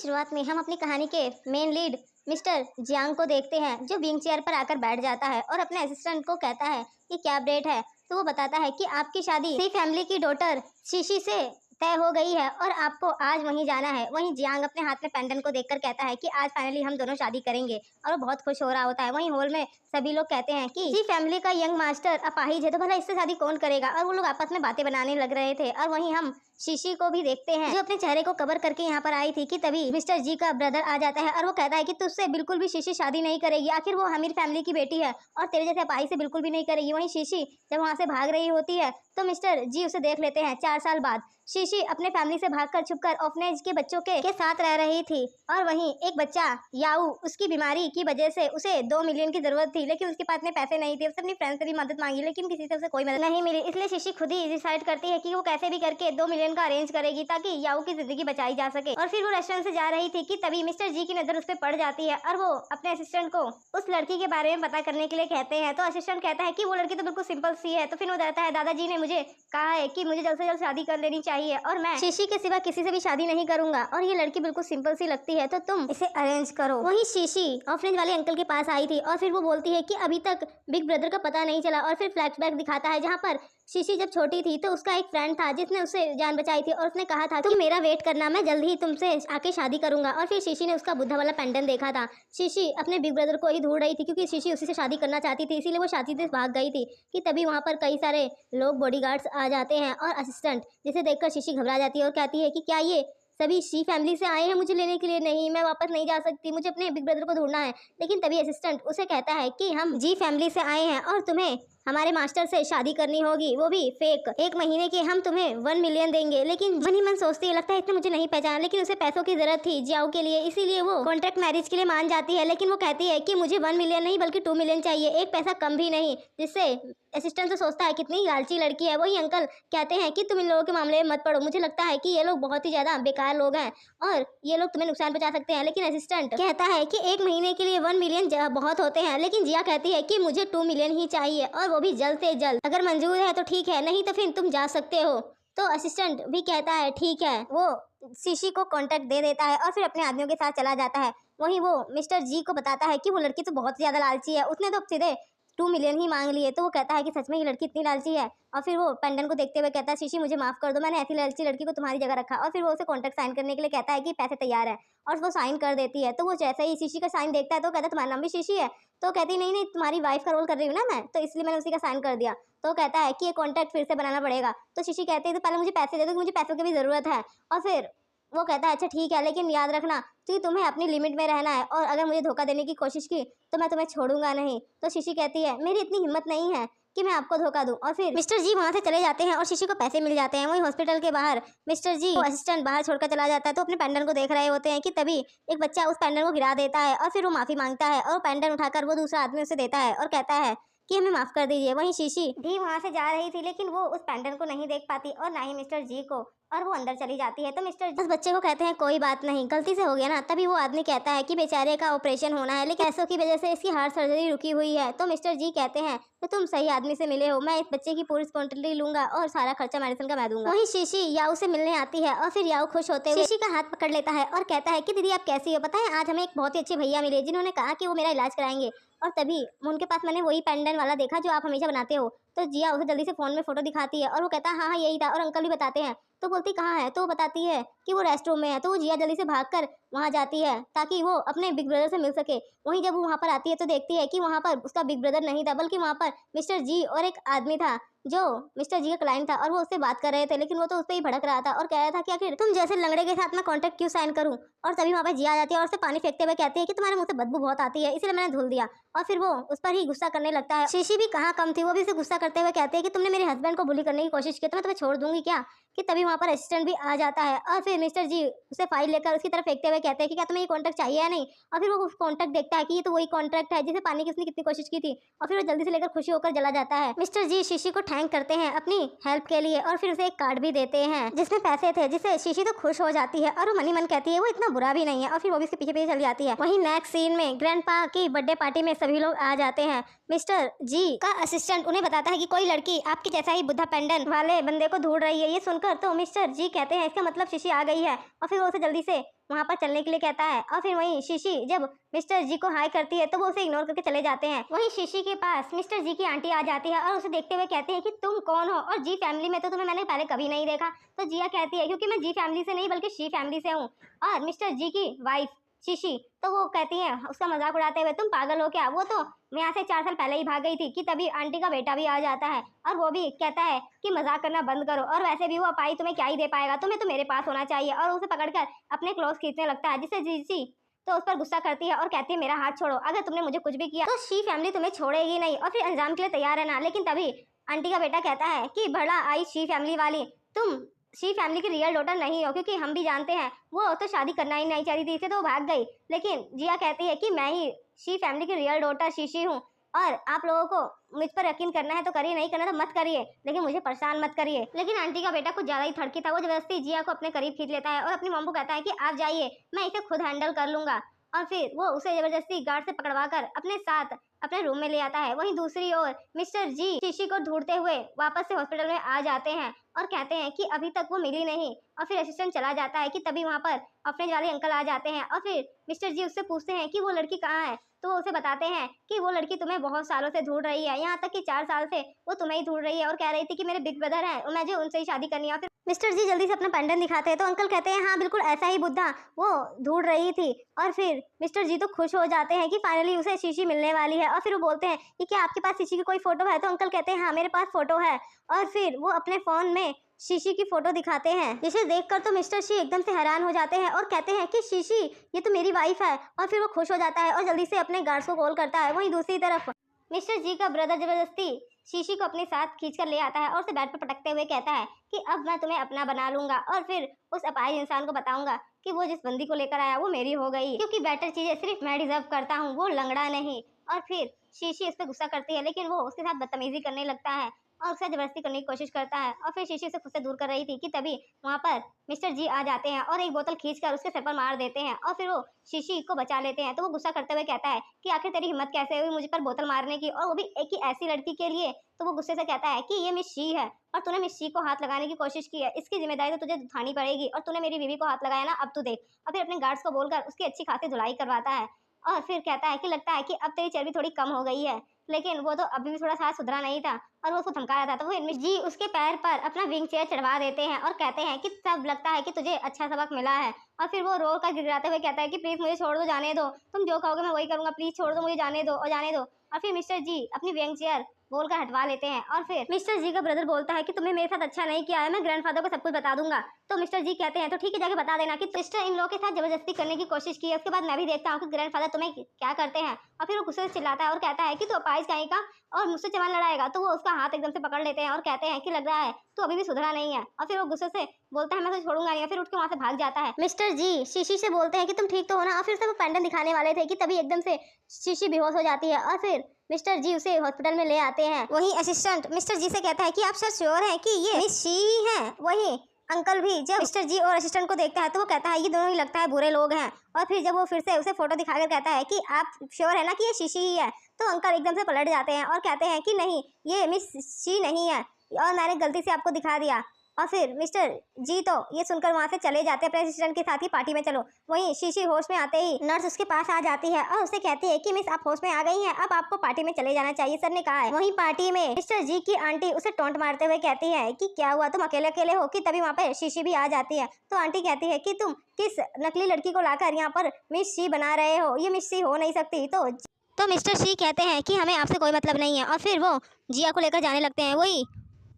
शुरुआत में हम अपनी कहानी के मेन लीड मिस्टर जियांग को देखते हैं, जो व्हील चेयर पर आकर बैठ जाता है और अपने असिस्टेंट को कहता है कि क्या अपडेट है। तो वो बताता है कि आपकी शादी सी फैमिली की डॉटर शीशी से तय हो गई है और आपको आज वहीं जाना है। वहीं जियांग अपने हाथ में पेंडेंट को देखकर कहता है कि आज फाइनली हम दोनों शादी करेंगे और वो बहुत खुश हो रहा होता है। वहीं हॉल में सभी लोग कहते हैं कि सी फैमिली का यंग मास्टर अपाहिज है, तो भला इससे शादी कौन करेगा। और वो लोग आपस में बातें बनाने लग रहे थे। और वहीं हम शीशी को भी देखते हैं, जो अपने चेहरे को कवर करके यहाँ पर आई थी कि तभी मिस्टर जी का ब्रदर आ जाता है और वो कहता है कि तुझसे बिल्कुल भी शीशी शादी नहीं करेगी, आखिर वो हमीर फैमिली की बेटी है और तेरे जैसे अपाहिज से बिल्कुल भी नहीं करेगी। वहीं शीशी जब वहाँ से भाग रही होती है तो मिस्टर जी उसे देख लेते हैं। 4 साल बाद शीशी अपने फैमिली से भागकर छुपकर ऑर्फनेज के बच्चों के साथ रह रही थी। और वहीं एक बच्चा याऊ, उसकी बीमारी की वजह से उसे 2 मिलियन की जरूरत थी, लेकिन उसके पास में पैसे नहीं थे। उसने अपनी फ्रेंड से भी मदद मांगी, लेकिन किसी से उसे कोई मदद नहीं मिली। इसलिए शीशी खुद ही डिसाइड करती है कि वो कैसे भी करके 2 मिलियन का अरेंज करेगी ताकि याऊ की जिंदगी बचाई जा सके। और फिर वो रेस्टोरेंट से जा रही थी कि तभी मिस्टर जी की नजर उस पर पड़ जाती है और वो अपने असिस्टेंट को उस लड़की के बारे में पता करने के लिए कहते हैं। तो असिस्टेंट कहता है कि वो लड़की तो बिल्कुल सिंपल सी है। तो फिर वो कहता है दादाजी ने मुझे कहा है कि मुझे जल्द से जल्द शादी कर लेनी चाहिए और मैं शीशी के सिवा किसी से भी शादी नहीं करूंगा और ये लड़की बिल्कुल सिंपल सी लगती है, तो तुम इसे अरेंज करो। वही शीशी ऑर्फनेज वाले अंकल के पास आई थी और फिर वो बोलती है कि अभी तक बिग ब्रदर का पता नहीं चला। और फिर फ्लैशबैक दिखाता है जहाँ पर शीशी जब छोटी थी तो उसका एक फ्रेंड था जिसने उसे जान बचाई थी और उसने कहा था तुम मेरा वेट करना, मैं जल्दी ही तुमसे आके शादी करूंगा। और फिर शीशी ने उसका बुद्धा वाला पेंडेंट देखा था। शीशी अपने बिग ब्रदर को ही ढूंढ रही थी क्योंकि शीशी उसी से शादी करना चाहती थी, इसीलिए वो शादी से भाग गई थी कि तभी वहाँ पर कई सारे लोग बॉडीगार्ड्स आ जाते हैं और असिस्टेंट, जिसे देखकर शीशी घबरा जाती है और कहती है कि क्या ये सभी शी फैमिली से आए हैं मुझे लेने के लिए। नहीं, मैं वापस नहीं जा सकती, मुझे अपने बिग ब्रदर को ढूंढना है। लेकिन तभी असिस्टेंट उसे कहता है कि हम जी फैमिली से आए हैं और तुम्हें हमारे मास्टर से शादी करनी होगी, वो भी फेक। 1 महीने के हम तुम्हें 1 मिलियन देंगे। लेकिन मन ही मन सोचती है, लगता है इतना मुझे नहीं पहचाना, लेकिन उसे पैसों की जरूरत थी जियाओ के लिए, इसीलिए वो कॉन्ट्रैक्ट मैरिज के लिए मान जाती है। लेकिन वो कहती है कि मुझे 1 मिलियन नहीं बल्कि 2 मिलियन चाहिए, एक पैसा कम भी नहीं। जिससे असिस्टेंट तो सोचता है कितनी लालची लड़की है। वही अंकल कहते हैं कि तुम इन लोगों के मामले में मत पड़ो, मुझे लगता है कि ये लोग बहुत ही ज्यादा बेकार लोग हैं और ये लोग तुम्हें नुकसान पहुंचा सकते हैं। लेकिन असिस्टेंट कहता है कि 1 महीने के लिए 1 मिलियन बहुत होते हैं, लेकिन जिया कहती है कि मुझे 2 मिलियन ही चाहिए और वो भी जल्द से जल्द। अगर मंजूर है तो ठीक है, नहीं तो फिर तुम जा सकते हो। तो असिस्टेंट भी कहता है ठीक है। वो शीशी को कॉन्ट्रैक्ट दे देता है और फिर अपने आदमियों के साथ चला जाता है। वहीं वो मिस्टर जी को बताता है कि वो लड़की तो बहुत ज्यादा लालची है, उसने तो सीधे 2 मिलियन ही मांग लिए। तो वो कहता है कि सच में ये लड़की इतनी लालची है। और फिर वो पेंडेंट को देखते हुए कहता है शीशी मुझे माफ कर दो, मैंने ऐसी लालची लड़की को तुम्हारी जगह रखा। और फिर वो उसे कॉन्ट्रैक्ट साइन करने के लिए कहता है कि पैसे तैयार है और वो साइन कर देती है। तो वो जैसे ही शीशी का साइन देखता है तो कहता है तुम्हारा नाम भी शीशी है। तो कहती नहीं नहीं, तुम्हारी वाइफ का रोल कर रही हूँ ना मैं, तो इसलिए मैंने उसी का साइन कर दिया। तो कहता है कि ये कॉन्ट्रैक्ट फिर से बनाना पड़ेगा। तो शीशी कहती है तो पहले मुझे पैसे दे दो, मुझे पैसों की भी जरूरत है। और फिर वो कहता है अच्छा ठीक है, लेकिन याद रखना कि तुम्हें अपनी लिमिट में रहना है और अगर मुझे धोखा देने की कोशिश की तो मैं तुम्हें छोड़ूंगा नहीं। तो शीशी कहती है मेरी इतनी हिम्मत नहीं है कि मैं आपको धोखा दूं। और फिर मिस्टर जी वहाँ से चले जाते हैं और शीशी को पैसे मिल जाते हैं। वहीं हॉस्पिटल के बाहर मिस्टर जी असिस्टेंट बाहर छोड़कर चला जाता है। तो अपने पेंडेंट को देख रहे होते हैं कि तभी एक बच्चा उस पेंडेंट को गिरा देता है और फिर वो माफी मांगता है और पेंडेंट उठाकर वो दूसरा आदमी उसे देता है और कहता है कि हमें माफ कर दीजिए। वहीं शीशी भी वहाँ से जा रही थी, लेकिन वो उस पेंडेंट को नहीं देख पाती और ना ही मिस्टर जी को, और वो अंदर चली जाती है। तो मिस्टर उस बच्चे को कहते हैं कोई बात नहीं, गलती से हो गया ना। तभी वो आदमी कहता है कि बेचारे का ऑपरेशन होना है, लेकिन पैसों की वजह से इसकी हार्ट सर्जरी रुकी हुई है। तो मिस्टर जी कहते हैं तो तुम सही आदमी से मिले हो, मैं इस बच्चे की पूरी रिस्पॉन्सिबिलिटी लूंगा और सारा खर्चा मेडिसिन का मैं दूंगा। वहीं शीशी याऊ से मिलने आती है और फिर याऊ खुश होते हुए शीशी का हाथ पकड़ लेता है और कहता है कि दीदी आप कैसी हो, पता है आज हमें एक बहुत ही अच्छे भैया मिले जिन्होंने कहा कि वो मेरा इलाज कराएंगे। और तभी उनके पास मैंने वही पेंडेंट वाला देखा जो आप हमेशा बनाते हो। तो जिया उसे जल्दी से फोन में फोटो दिखाती है और वो कहता है हाँ हाँ यही था। और अंकल भी बताते हैं। तो बोलती कहाँ है, तो वो बताती है कि वो रेस्टरूम में है। तो वो जिया जल्दी से भागकर वहाँ जाती है ताकि वो अपने बिग ब्रदर से मिल सके। वहीं जब वो वहाँ पर आती है तो देखती है कि वहाँ पर उसका बिग ब्रदर नहीं था, बल्कि वहाँ पर मिस्टर जी और एक आदमी था जो मिस्टर जी का क्लाइंट था और वो उससे बात कर रहे थे। लेकिन वो तो उस पर ही भड़क रहा था और कह रहा था कि आखिर तुम जैसे लंगड़े के साथ मैं कॉन्ट्रैक्ट क्यों साइन करूँ। और तभी वहाँ पर जिया आ जाती है और उससे पानी फेंकते हुए कहती है कि तुम्हारे मुँह से बदबू बहुत आती है, इसलिए मैंने धुल दिया। और फिर वो उस पर ही गुस्सा करने लगता है। शीशी भी कहाँ कम थी, वो भी उसे गुस्सा करते हुए कहती है कि तुमने मेरे हस्बैंड को बुली करने की कोशिश की तो मैं तुम्हें छोड़ दूंगी क्या। कि तभी वहाँ पर असिस्टेंट भी आ जाता है और फिर मिस्टर जी उसे फाइल लेकर उसकी तरफ फेंकते हुए कहते हैं कि क्या तुम्हें ये कॉन्ट्रैक्ट चाहिए या नहीं। और फिर वो कॉन्ट्रैक्ट देखता है कि ये तो वही कॉन्ट्रैक्ट है जिसे पाने की उसने कितनी कोशिश की थी। और फिर वो जल्दी से लेकर खुशी होकर चला जाता है। मिस्टर जी शीशी को थैंक करते हैं अपनी हेल्प के लिए और फिर उसे एक कार्ड भी देते हैं जिसमें पैसे थे, जिससे शीशी तो खुश हो जाती है और वो मनी मन कहती है वो इतना बुरा भी नहीं है। और फिर वो भी उसके पीछे पीछे चली जाती है। वहीं नेक्स्ट सीन में ग्रैंडपा की बर्थडे पार्टी में सभी लोग आ जाते हैं। मिस्टर जी का असिस्टेंट उन्हें बताता है कि कोई लड़की आपके जैसा ही बुद्धा पेंडेंट वाले बंदे को ढूंढ रही है। ये सुनकर तो मिस्टर जी कहते हैं इसका मतलब शीशी आ गई है, और फिर वो उसे जल्दी से वहां पर चलने के लिए कहता है। और फिर वहीं शीशी जब मिस्टर जी को हाई करती है तो वो उसे इग्नोर करके चले जाते हैं। वहीं शीशी के पास मिस्टर जी की आंटी आ जाती है और उसे देखते हुए कहते हैं कि तुम कौन हो, और जी फैमिली में तो तुम्हें मैंने पहले कभी नहीं देखा। तो जिया कहती है क्योंकि मैं जी फैमिली से नहीं बल्कि शी फैमिली से हूँ, और मिस्टर जी की वाइफ शीशी। तो वो कहती है उसका मजाक उड़ाते हुए, तुम पागल हो क्या, वो तो यहाँ से 4 साल पहले ही भाग गई थी। कि तभी आंटी का बेटा भी आ जाता है और वो भी कहता है कि मजाक करना बंद करो, और वैसे भी वो अपाई तुम्हें क्या ही दे पाएगा, तुम्हें तो मेरे पास होना चाहिए। और उसे पकड़कर अपने क्लोज खींचने लगता है, जिससे जीसी तो उस पर गुस्सा करती है और कहती है मेरा हाथ छोड़ो, अगर तुमने मुझे कुछ भी किया तो शी फैमिली तुम्हें छोड़ेगी नहीं, और फिर अंजाम के लिए तैयार रहना। लेकिन तभी आंटी का बेटा कहता है कि भला आई शी फैमिली वाली, तुम शी फैमिली की रियल डॉटर नहीं हो, क्योंकि हम भी जानते हैं वो तो शादी करना ही नहीं चाहती थी, इससे तो वो भाग गई। लेकिन जिया कहती है कि मैं ही शी फैमिली की रियल डॉटर शीशी हूँ, और आप लोगों को मुझ पर यकीन करना है तो करिए, नहीं करना तो मत करिए, लेकिन मुझे परेशान मत करिए। लेकिन आंटी का बेटा कुछ ज्यादा ही थड़की था, वो जबरदस्ती जिया को अपने करीब खींच लेता है और अपनी मम्मी को कहता है कि आप जाइए, मैं इसे खुद हैंडल कर लूंगा। और फिर वो उसे जबरदस्ती गार्ड से पकड़वा कर अपने साथ अपने रूम में ले आता है। वहीं दूसरी ओर मिस्टर जी शीशी को ढूंढते हुए वापस से हॉस्पिटल में आ जाते हैं और कहते हैं कि अभी तक वो मिली नहीं, और फिर असिस्टेंट चला जाता है कि तभी वहाँ पर ऑफनेज वाले अंकल आ जाते हैं। और फिर मिस्टर जी उससे पूछते हैं कि वो लड़की कहाँ है, तो वो उसे बताते हैं कि वो लड़की तुम्हें बहुत सालों से ढूंढ रही है, यहाँ तक कि 4 साल से वो तुम्हें ही ढूंढ रही है, और कह रही थी कि मेरे बिग ब्रदर है और मुझे उनसे ही शादी करनी है। फिर मिस्टर जी जल्दी से अपना पेंडेंट दिखाते हैं तो अंकल कहते हैं हाँ बिल्कुल ऐसा ही बुद्धा वो ढूंढ रही थी। और फिर मिस्टर जी तो खुश हो जाते हैं कि फाइनली उसे शीशी मिलने वाली है। और फिर वो बोलते हैं कि क्या आपके पास शीशी की कोई फोटो है, तो अंकल कहते हैं हाँ मेरे पास फोटो है। और फिर वो अपने फोन में शीशी की फोटो दिखाते हैं, जिसे देखकर तो मिस्टर शी एकदम से हैरान हो जाते हैं और कहते हैं कि शीशी ये तो मेरी वाइफ है। और फिर वो खुश हो जाता है और जल्दी से अपने गार्ड्स को कॉल करता है। वहीं दूसरी तरफ मिस्टर जी का ब्रदर जबरदस्ती शीशी को अपने साथ खींचकर ले आता है और उसे बेड पर पटकते हुए कहता है कि अब मैं तुम्हें अपना बना लूंगा, और फिर उस अपाहिज इंसान को बताऊंगा कि वो जिस बंदी को लेकर आया वो मेरी हो गई, क्योंकि बेटर चीजें सिर्फ मैं डिजर्व करता हूँ, वो लंगड़ा नहीं। और फिर शीशी इस पर गुस्सा करती है, लेकिन वो उसके साथ बदतमीजी करने लगता है और उसे जबरदस्ती करने की कोशिश करता है। और फिर शीशी उसे खुद से दूर कर रही थी कि तभी वहाँ पर मिस्टर जी आ जाते हैं और एक बोतल खींचकर उसके सर पर मार देते हैं, और फिर वो शीशी को बचा लेते हैं। तो वो गुस्सा करते हुए कहता है कि आखिर तेरी हिम्मत कैसे हुई मुझ पर बोतल मारने की, और वो भी एक ही ऐसी लड़की के लिए। तो वो गुस्से से कहता है कि ये मिस शी है और तूने मिस शी को हाथ लगाने की कोशिश की है, इसकी जिम्मेदारी तो तुझे उठानी पड़ेगी, और तूने मेरी बीवी को हाथ लगाया ना, अब तू देख। और फिर अपने गार्ड्स को बोलकर उसकी अच्छी खासी धुलाई करवाता है, और फिर कहता है कि लगता है कि अब तेरी चर्बी थोड़ी कम हो गई है। लेकिन वो तो अभी भी थोड़ा सा सुधरा नहीं था और वो उसको धमका रहा था। तो वो मिस जी उसके पैर पर अपना व्हील चेयर चढ़वा देते हैं और कहते हैं कि सब लगता है कि तुझे अच्छा सबक मिला है। और फिर वो रो कर गिड़गिड़ाते हुए कहता है कि प्लीज मुझे छोड़ दो, जाने दो, तुम जो कहोगे मैं वही करूंगा, प्लीज छोड़ दो मुझे, जाने दो और जाने दो। और फिर मिस्टर जी अपनी व्हील चेयर बोलकर हटवा लेते हैं। और फिर मिस्टर जी का ब्रदर बोलता है कि तुमने मेरे साथ अच्छा नहीं किया है, मैं ग्रैंडफादर को सब कुछ बता दूंगा। तो मिस्टर जी कहते हैं तो ठीक है, जाके बता देना कि सिस्टर इन लोग के साथ जबरदस्ती करने की कोशिश की है, उसके बाद मैं भी देखता हूँ कि ग्रैंडफादर तुम्हें क्या करते हैं। और फिर वो गुस्से से चिल्लाता है और कहता है कि तू अपाहिज कहीं का और मुझसे चमन लड़ाएगा। तो वो उसका हाथ एकदम से पकड़ लेते हैं और कहते हैं कि लग रहा है तो अभी भी सुधरा नहीं है। और फिर वो गुस्से से बोलता है मैं तो छोड़ूंगा नहीं, फिर उठ के वहाँ से भाग जाता है। मिस्टर जी शीशी से बोलते हैं कि तुम ठीक तो हो ना, और फिर से वो पेंडेंट दिखाने वाले थे कि तभी एकदम से शीशी बेहोश हो जाती है और फिर मिस्टर जी उसे हॉस्पिटल में ले आते हैं। वहीं असिस्टेंट मिस्टर जी से कहता है कि आप सर श्योर हैं कि ये मिस शी हैं। वहीं अंकल भी जब मिस्टर जी और असिस्टेंट को देखता है तो वो कहता है ये दोनों ही लगता है बुरे लोग हैं। और फिर जब वो फिर से उसे फोटो दिखाकर कहता है कि आप श्योर है ना कि ये शीशी ही है, तो अंकल एकदम से पलट जाते हैं और कहते हैं कि नहीं ये मिस शी नहीं है और मैंने गलती से आपको दिखा दिया। और फिर मिस्टर जी तो ये सुनकर वहाँ से चले जाते हैं अपने असिस्टेंट के साथ ही पार्टी में चलो। वहीं शीशी होश में आते ही नर्स उसके पास आ जाती है और उसे कहती है कि मिस आप होश में आ गई हैं, अब आपको पार्टी में चले जाना चाहिए, सर ने कहा है। वहीं पार्टी में मिस्टर जी की आंटी उसे टोंट मारते हुए कहती है कि क्या हुआ तुम अकेले अकेले हो, कि तभी वहाँ पे शीशी भी आ जाती है। तो आंटी कहती है कि तुम किस नकली लड़की को लाकर यहाँ पर मिस शी बना रहे हो, ये मिस शी हो नहीं सकती। तो मिस्टर शी कहते हैं कि हमें आपसे कोई मतलब नहीं है और फिर वो जिया को लेकर जाने लगते हैं। वही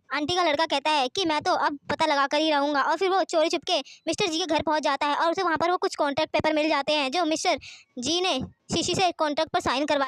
आंटी का लड़का कहता है कि मैं तो अब पता लगा कर ही रहूंगा, और फिर वो चोरी छुपके मिस्टर जी के घर पहुंच जाता है और उसे वहां पर वो कुछ कॉन्ट्रैक्ट पेपर मिल जाते हैं जो मिस्टर जी ने शीशी से कॉन्ट्रैक्ट पर साइन करवा